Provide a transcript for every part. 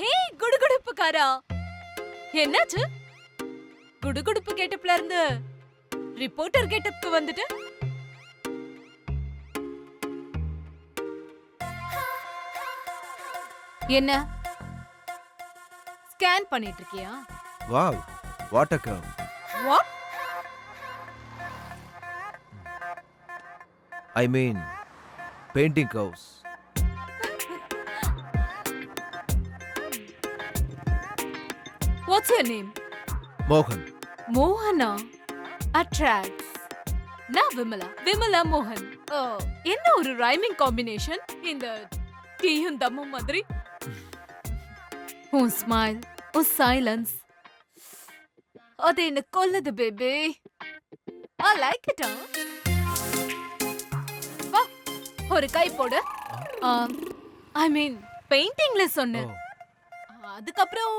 ஹே குடுகுடுப்புக்காரா, என்னாச்சு? குடுகுடுப்பு கெட்டப்ல இருந்து ரிப்போர்ட்டர் கெட்டப்க்கு வந்துட்டு என்ன ஸ்கேன் பண்ணிட்டு இருக்கியா? Wow, what a curve. What? I mean painting curves. What's your name? மோகன். மோகனா அட்ராக்ட்ஸ். நான் விமலா, விமலா மோகன். என்ன ஒரு ரைமிங் காம்பினேஷன், இந்த டீயும் தம்மும் மாதிரி. உன் ஸ்மைல், உன் சைலன்ஸ், அது என்ன கொல்லுது பேபி. I like it. வா, ஒரு கை போடு. ஐ மீன் பெயிண்டிங்ல சொன்னேன். அதுக்கப்புறம்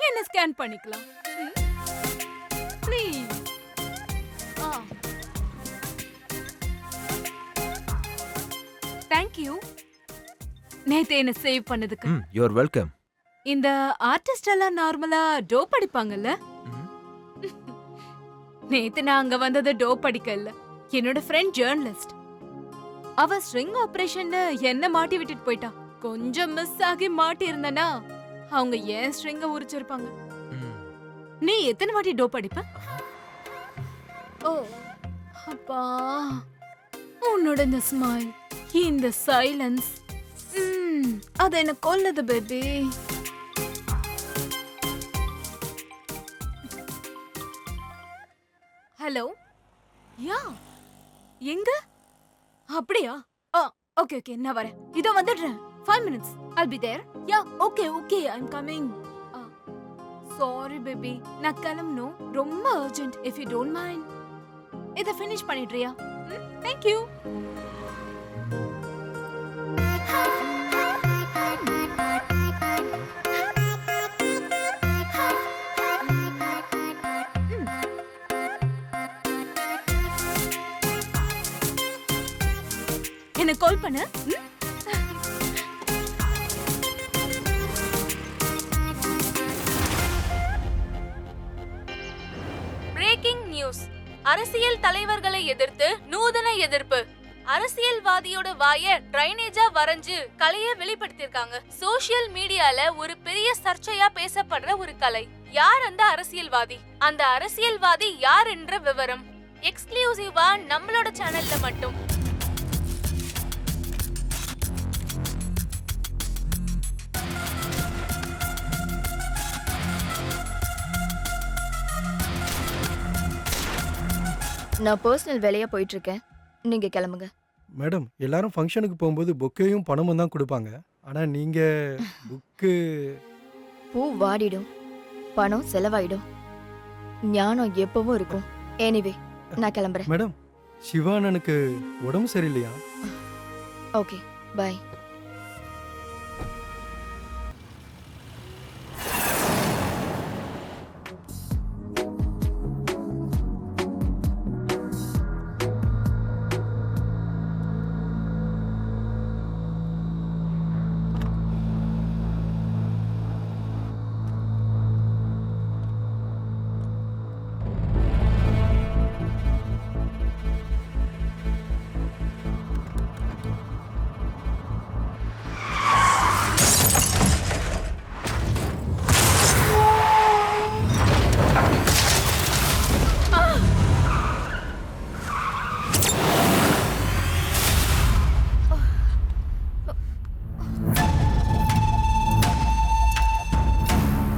என்ன ஸ்கேன் பண்ணிக்கலாம். ப்ளீஸ். Thank you. நேத்து என்ன சேவ் பண்ணதுக்கு. You are welcome. இந்த ஆர்டிஸ்ட் எல்லாம் நார்மலா டோப் அடிப்பாங்கல்ல? நேத்து நான் அங்க வந்தது டோப் அடிக்க இல்ல. என்னோட ஃப்ரெண்ட் ஜர்னலிஸ்ட். அவ ஸ்ட்ரிங் ஆபரேஷன்ல என்ன மாட்டி விட்டுட்டு போயிட்டா. கொஞ்சம் மிஸ் ஆகி மாட்டி இருந்தனா அவங்க ஏன் ஸ்ட்ரிங்க உரிச்சிருப்பாங்க. நீ எத்தனை வாட்டி டோப் அடிப்ப? ஓ அப்பா, உன்னோட இந்த ஸ்மைல், இந்த சைலன்ஸ், அது என்ன கொல்லுது பேபி. ஹலோ, யா, எங்க? அப்படியா? ஓகே ஓகே, நான் வரேன். இதோ வந்துடுறேன். 5 minutes. I'll be there. Yeah, okay, I'm coming. Sorry baby, நான் கிளம்பணும். ரொம்ப urgent. If you don't mind. இத finish பண்ணிடுறியா? Thank you. என்ன கால் பண்ணு. Breaking news. அரசியல் தலைவர்களை எதிர்த்து நூதன எதிர்ப்பு. அரசியல்வாதியோட வாய டிரைனேஜா வரைஞ்சு கலைய வெளிப்படுத்திருக்காங்க. சோசியல் மீடியால ஒரு பெரிய சர்ச்சையா பேசப்படுற ஒரு கலை. யார் அந்த அரசியல்வாதி? அந்த அரசியல்வாதி யார் என்ற விவரம் எக்ஸ்க்ளூசிவா நம்மளோட சேனல்ல மட்டும். நான் பர்சனல் வேலையா போயிட்டு இருக்கேன், நீங்க கிளம்புங்க. மேடம், எல்லாரும் ஃபங்க்ஷனுக்கு போகும்போது பொக்கேயும் பணமும் தான் கொடுப்பாங்க. ஆனா நீங்க புக்கு. பூ வாடிடும், பணம் செலவாயிடும், ஞானம் எப்பவும் இருக்கும். எனிவே நான் கிளம்புறேன். மேடம், சிவானனுக்கு உடம்பு சரியில்லையா? Okay, bye.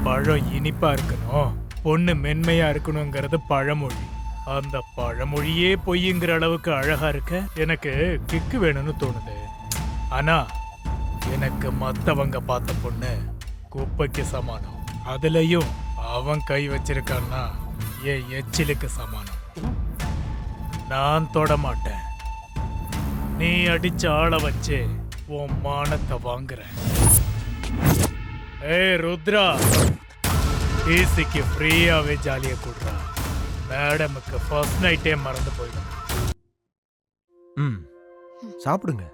பழம் இனிப்பா இருக்கணும், பொண்ணு மென்மையா இருக்கணுங்கிறது பழமொழி. அந்த பழமொழியே பொய்யுங்கிற அளவுக்கு அழகா இருக்க எனக்கு கிக்கு வேணும்னு தோணுது. ஆனா எனக்கு மத்தவங்க பார்த்த பொண்ணு குப்பைக்கு சமானம். அதுலயும் அவன் கை வச்சிருக்கான்னா என் எச்சிலுக்கு சமானம். நான் தொட மாட்டேன். நீ அடிச்ச ஆளை வச்சு உன் மானத்தை வாங்குறேன். ஏய் ருத்ரா, டிசிக்கு ஃப்ரீயாவே ஜாலியா கொடுறா. மேடமுக்கு ஃபர்ஸ்ட் நைட்டே மறந்து போயிடும். சாப்பிடுங்க.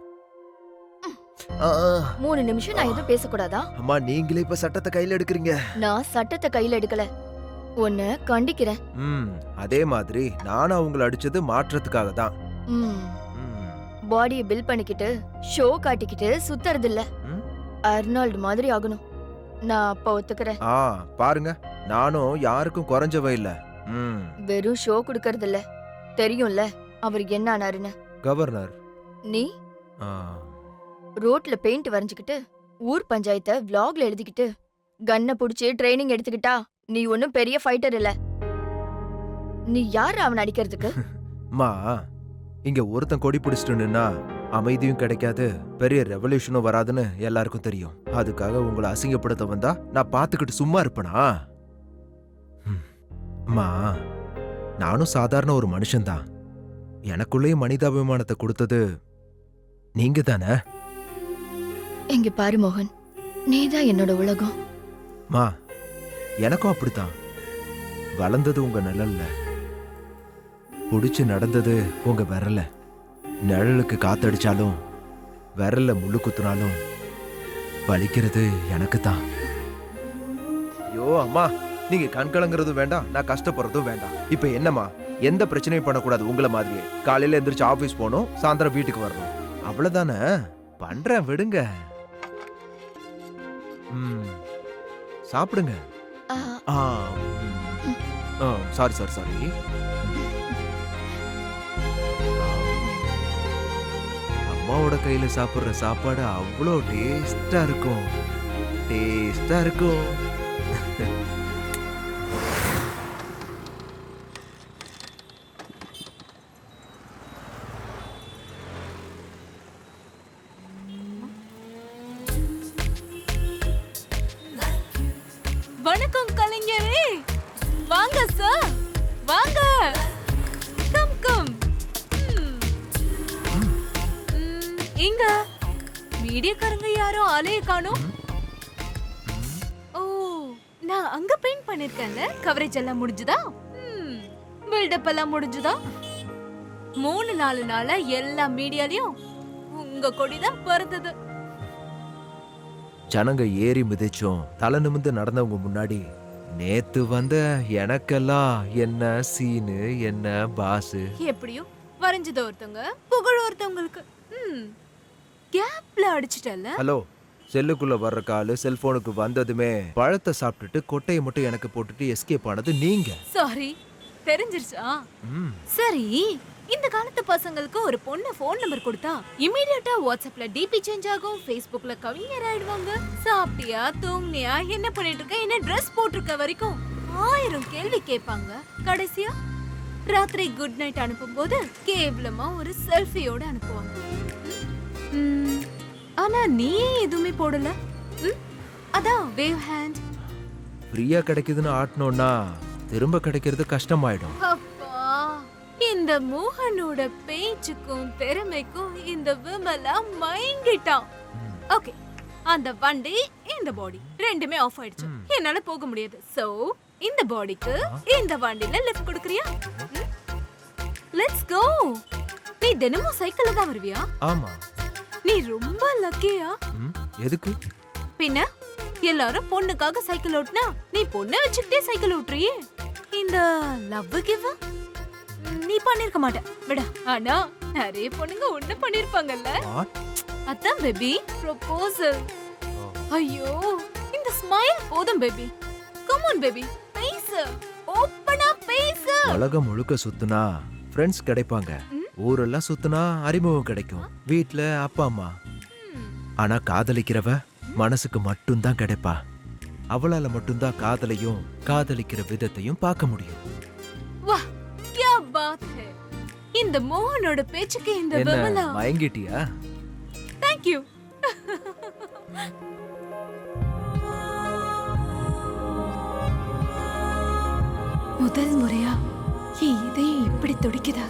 3 நிமிஷம் நான் எதுவும் பேசக்கூடாதா? அம்மா நீங்களே இப்ப சட்டத்தை கையில எடுக்கிறீங்க. நான் சட்டத்தை கையில எடுக்கல. உன்னை கண்டிக்கிறேன். அதே மாதிரி நானும் அவங்கள அடிச்சது மாற்றத்துக்காக தான். பாடியை பில் பண்ணிக்கிட்டு ஷோ காட்டிக்கிட்டு சுத்துறது இல்ல. அர்னால்டு மாதிரி ஆகணும். நான் அப்ப ஒத்துக்கிறேன். பாருங்க, நானும் யாருக்கும் குறைஞ்சவ இல்ல. வெறும் ஷோ குடுக்கறது இல்ல, தெரியும்ல அவர் என்ன ஆனாருன்னு. கவர்னர். நீ ரோட்ல பெயிண்ட் வரைஞ்சுக்கிட்டு ஊர் பஞ்சாயத்தை vlogல எழுதிக்கிட்டு கன்னை புடிச்சு ட்ரைனிங் எடுத்துக்கிட்டா நீ ஒன்னும் பெரிய ஃபைட்டர் இல்ல. நீ யாரு அவன் அடிக்கிறதுக்கு? மா, இங்க ஒருத்தன் கொடி பிடிச்சிட்டு நின்னா அமைதியும் கிடைக்காது, பெரிய ரெவல்யூஷனும் வராதுன்னு எல்லாருக்கும் தெரியும். அதுக்காக உங்களை அசிங்கப்படுத்த வந்தா நான் பாத்துக்கிட்டு சும்மா இருப்பனா? மா, நானும் சாதாரண ஒரு மனுஷன்தான். எனக்குள்ளேயே மனிதாபிமானத்தை கொடுத்தது நீங்க தானே? எங்க பாரு மோகன், நீதான் என்னோட உலகம். மா, எனக்கும் அப்படித்தான். வளர்ந்தது உங்க நிழல்ல, புடிச்சு நடந்தது உங்க விரல்ல. நிழலுக்கு காத்தடிச்சாலும் விரல்ல முள்ளு குத்துனாலும் வலிக்கிறது எனக்கு தான். ஐயோ அம்மா, நீங்க கண் கலங்குறதும் வேண்டாம், நான் கஷ்டப்படுறதும் வேண்டாம். இப்ப என்னம்மா, எந்த பிரச்சனையும் பண்ணக்கூடாது. உங்களை மாதிரியே காலையில எந்திரிச்சு ஆபீஸ் போகணும், சாயந்தரம் வீட்டுக்கு வரணும், அவ்வளவுதானே. பண்றேன், விடுங்க. சாப்பிடுங்க. Sorry sorry sorry. அம்மாவோட கையில சாப்பிடுற சாப்பாடு அவ்வளோ டேஸ்டா இருக்கும், டேஸ்டா இருக்கும். வணக்கம் கலைஞரே, வாங்க சார், வாங்க. Come come. இங்க மீடியாக்காரங்க யாரும் ஆளையே காணோம். ஓ, நான் அங்க பெயிண்ட் பண்ணிருக்கேன்ல, கவரேஜ் எல்லாம் முடிஞ்சுதா? பில்டப் எல்லாம் முடிஞ்சுதா? 3-4 நாளா எல்லா மீடியாலயும் உங்க கொடிதான் பறந்தது. ஜனங்க ஏறி மிதிச்சும் தலை நிமிந்து நடந்தவங்க முன்னாடி நேத்து வந்த எனக்கெல்லாம் என்ன சீனு, என்ன பாசு. எப்படியும் வரைஞ்சது ஒருத்தவங்க, புகழ் ஒருத்தவங்களுக்கு. கேப்ல அடிச்சிட்டல. ஹலோ, செல்லுக்குள்ள வர்ற காலு செல்போனுக்கு வந்ததுமே பழத்தை சாப்பிட்டுட்டு கொட்டையை மட்டும் எனக்கு போட்டுட்டு எஸ்கேப் ஆனது நீங்க. சாரி, தெரிஞ்சிருச்சா? சரி, இந்த காலத்து பசங்களுக்கு ஒரு பொண்ணு போன் நம்பர் கொடுத்தா இமிடியேட்டா வாட்ஸ்அப்ல டிபி சேஞ்ச் ஆகும், ஃபேஸ்புக்ல கவிஞர் ஆயிடுவாங்க. சாப்பிட்டியா, தூங்கினியா, என்ன பண்ணிட்டு இருக்க, என்ன ட்ரெஸ் போட்டிருக்க வரைக்கும் 1000 கேள்வி கேட்பாங்க. கடைசியா ராத்திரி குட் நைட் அனுப்பும்போது கேவலமா ஒரு செல்ஃபியோட அனுப்புவாங்க. ஆனா நீ எதுவுமே போடல. அதான் வேவ் ஹேண்ட். ஃப்ரீயா கிடைக்குதுன்னு ஆட்டணும்னா திரும்ப கிடைக்கிறது கஷ்டமாயிடும். இந்த மோகனோட பேச்சுக்கும் திறமைக்கும் இந்த விமலா மயங்கிட்டான். ஓகே, அந்த வண்டி இந்த பாடி ரெண்டுமே ஆஃப் ஆயிடுச்சு, என்னால போக முடியாது. சோ இந்த பாடிக்கு இந்த வண்டில லிஃப்ட் கொடுக்கறியா? Let's go. நீ தினமும் சைக்கிள்ல தான் வருவியா? ஆமா. நீ ரொம்ப லக்கியா. எதுக்கு? பின்ன எல்லாரும் பொண்ணுக்காக சைக்கிள் ஓட்டுனா நீ பொண்ணை வச்சுக்கிட்டே சைக்கிள் ஓட்டுறியே. இந்த லவ் கிவ் நீ பண்ணிருக்க மாட்ட விட. ஆனா நிறைய பொண்ணுங்க ஒண்ணு பண்ணிருப்பாங்கல்ல. அதான் பேபி ப்ரோபோசல். ஐயோ, இந்த ஸ்மைல் போதும் பேபி. கம் ஆன் பேபி, பேசு, ஓபனா பேசு. உலகம் முழுக்க சுத்துனா ஃப்ரெண்ட்ஸ் கிடைப்பாங்க, ஊரெல்லாம் சுத்துனா அறிமுகம் கிடைக்கும், வீட்ல அப்பா அம்மா. ஆனா காதலிக்கிறவ மனசுக்கு மட்டும்தான் கிடைப்பா. அவளால மட்டும்தான் காதலையும் காதலிக்கிற விதத்தையும் பார்க்க முடியும். வா, क्या बात है. இந்த மோகனோட பேச்சுக்கு இந்த விமலா மயங்கிட்டியா? Thank you. முதல் முறையா என் இதயம் இப்படி துடிக்குதா,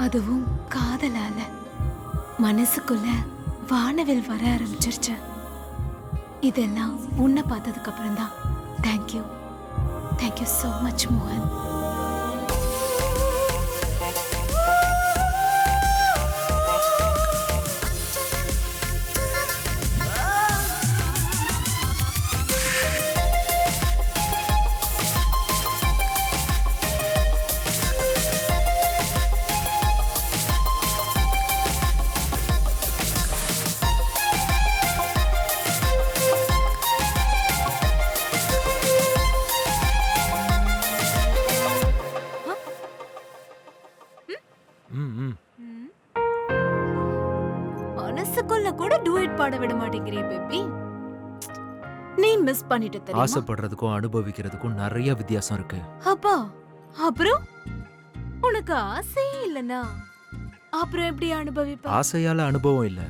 அதுவும் காதலால. மனசுக்குள்ள வானவில் வர ஆரம்பிச்சிருச்சு. இதெல்லாம் உன்னை பார்த்ததுக்கு அப்புறம் தான். தேங்க்யூ, தேங்க்யூ so much மோகன். ஸ்கூல்ல கூட டூயட் பாட விட மாட்டேங்கிறிய பேபி. நீ மிஸ் பண்ணிட்ட தெரியுமா? ஆசைப்படுறதுக்கும் அனுபவிக்கிறதுக்கும் நிறைய வித்தியாசம் இருக்கு. அப்பா, அப்புறம் உனக்கு ஆசையே இல்லனா அப்புறம் எப்படி அனுபவிப்ப? ஆசையால அனுபவம் இல்ல,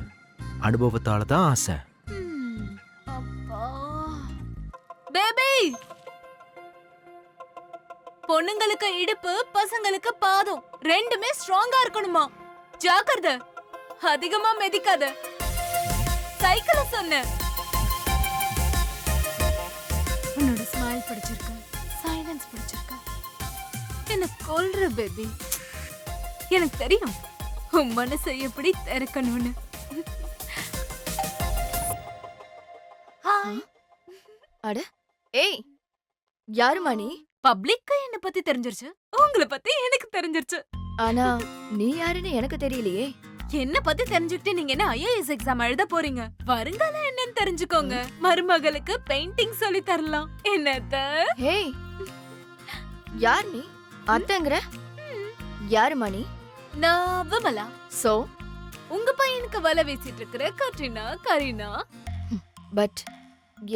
அனுபவத்தால தான் ஆசை. அப்பா பேபி, பொண்ணுங்களுக்கு இடுப்பு, பசங்களுக்கு பாதம் ரெண்டுமே ஸ்ட்ராங்கா இருக்கணுமா? ஜாக்கிரதை, அதிகமா மிதிக்காத. சைக்கிள சொன்ன. உன்னோட ஸ்மைல் பிடிச்சிருக்கு, சைலன்ஸ் பிடிச்சிருக்கு. எனக்கு கொல்ற பேபி. எனக்கு தெரியும் உன் மனசை எப்படி திறக்கணும்னு. ஹாய். அட ஏய், யாருமா நீ? பப்ளிக்கு என்ன பத்தி தெரிஞ்சிருச்சு, உங்களை பத்தி எனக்கு தெரிஞ்சிருச்சு. ஆனா நீ யாருன்னு எனக்கு தெரியலையே. என்ன பத்தி தெரிஞ்சுக்கிட்டு நீங்க என்ன ஐஏஎஸ் எக்ஸாம் எழுத போறீங்க? வருங்காலம் என்னன்னு தெரிஞ்சுக்கோங்க. மருமகளுக்கு பெயிண்டிங் சொல்லி தரலாம். என்னத்த? ஹேய், யார் நீ? அத்தங்கற யாருமா நீ? நான் விமலா. சோ உங்க பையனுக்கு வலை வீசிட்டு இருக்கிற கட்ரினா கரீனா. பட்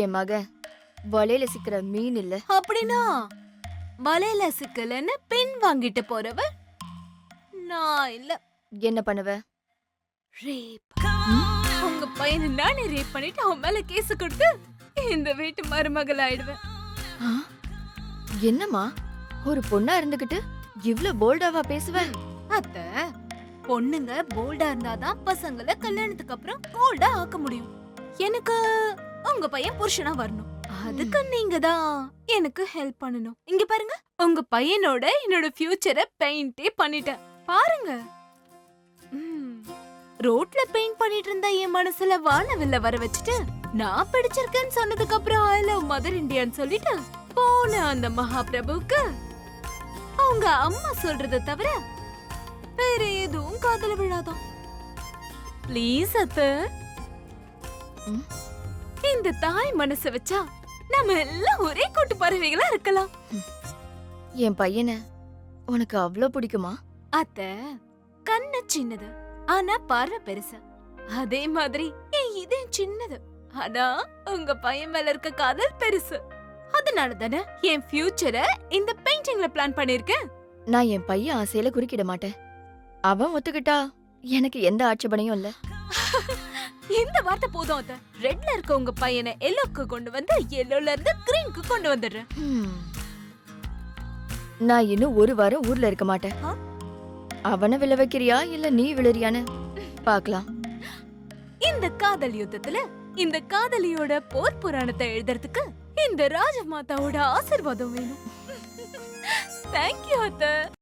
என் மக வலையில சிக்கிற மீன் இல்ல. அப்படின்னா வலையில சிக்கலன்னு பெண் வாங்கிட்டு போறவ நான் இல்ல. என்ன பண்ணுவ? ரேப். உங்க பையனை நானே ரேப் பண்ணிட்டு அவன் மேல கேஸ் கொடுத்து இந்த வீட்டு மருமகள் ஆயிடுவேன். ஆ? என்னம்மா ஒரு பொண்ணா இருந்துகிட்டு இவ்ளோ போல்டாவா பேசுவ? அத்த, பொண்ணுங்க போல்டா இருந்தாதான் பசங்களை கல்யாணத்துக்கு அப்புறம் போல்டா ஆக்க முடியும். எனக்கு உங்க பையன் புருஷனா வரணும். அதுக்கு நீங்க தான் எனக்கு ஹெல்ப் பண்ணணும். இங்க பாருங்க, உங்க பையனோட என்னோட ஃபியூச்சரை பெயிண்டே பண்ணிட்டேன். பாருங்க. ரோட்ல பெயிண்ட் பண்ணிட்டு இருந்த என் மனசுல வானவில்ல வர வச்சுட்டு நான் பிடிச்சிருக்கேன்னு சொன்னதுக்கு அப்புறம் ஐ லவ் மதர் இந்தியான்னு சொல்லிட்டு போன அந்த மகாபிரபுவுக்கு அவங்க அம்மா சொல்றத தவிர வேற எதுவும் காதல விழாதான். ப்ளீஸ் அத்த, ம்? இந்த தாய் மனச வச்சா நம்ம எல்லாம் ஒரே கூட்டு பறவைகளா இருக்கலாம். என் பையனை உனக்கு அவ்ளோ பிடிக்குமா? அத்த, கண்ணு சின்னது ஆனா பார்வை பெருசு. அதே மாதிரி என் இதயம் சின்னது ஆனா உங்க பையன் மேல இருக்க காதல் பெருசு. அதனால தானே என் ஃபியூச்சரை இந்த பெயிண்டிங்ல பிளான் பண்ணிருக்கேன். நான் என் பையன் ஆசையில குறுக்கிட மாட்டேன். அவன் ஒத்துக்கிட்டா எனக்கு எந்த ஆட்சேபனையும் இல்ல. இந்த வார்த்தை போதும் அத்த. ரெட்ல இருக்க உங்க பையனை எல்லோக்கு கொண்டு வந்து எல்லோல இருந்து கிரீனுக்கு கொண்டு வந்துடுறேன். நான் இன்னும் ஒரு வாரம் ஊர்ல இருக்க மாட்டேன். ஆ? அவனை விழ வைக்கிறியா இல்ல நீ விழுறியான்னு பாக்கலாம். இந்த காதல் யுத்தத்துல இந்த காதலியோட போர் புராணத்தை எழுதுறதுக்கு இந்த ராஜமாதாவோட ஆசீர்வாதம் வேணும். தேங்க்யூ அத்த.